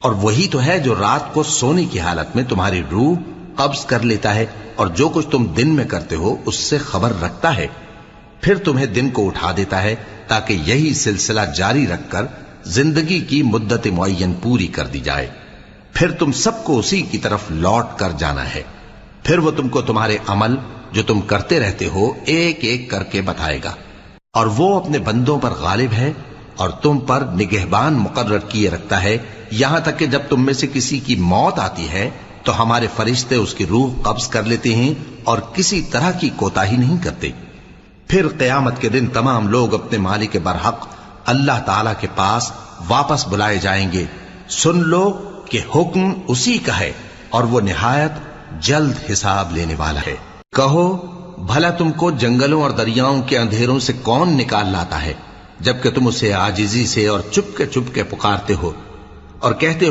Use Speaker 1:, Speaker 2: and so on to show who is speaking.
Speaker 1: اور وہی تو ہے جو رات کو سونے کی حالت میں تمہاری روح قبض کر لیتا ہے اور جو کچھ تم دن میں کرتے ہو اس سے خبر رکھتا ہے، پھر تمہیں دن کو اٹھا دیتا ہے تاکہ یہی سلسلہ جاری رکھ کر زندگی کی مدت معین پوری کر دی جائے، پھر تم سب کو اسی کی طرف لوٹ کر جانا ہے، پھر وہ تم کو تمہارے عمل جو تم کرتے رہتے ہو ایک ایک کر کے بتائے گا، اور وہ اپنے بندوں پر غالب ہے اور تم پر نگہبان مقرر کیے رکھتا ہے، یہاں تک کہ جب تم میں سے کسی کی موت آتی ہے تو ہمارے فرشتے اس کی روح قبض کر لیتے ہیں اور کسی طرح کی کوتاہی نہیں کرتے۔ پھر قیامت کے دن تمام لوگ اپنے مالک برحق اللہ تعالی کے پاس واپس بلائے جائیں گے۔ سن لو کہ حکم اسی کا ہے اور وہ نہایت جلد حساب لینے والا ہے۔ کہو بھلا تم کو جنگلوں اور دریاؤں کے اندھیروں سے کون نکال لاتا ہے جبکہ تم اسے عاجزی سے اور چپ کے پکارتے ہو اور کہتے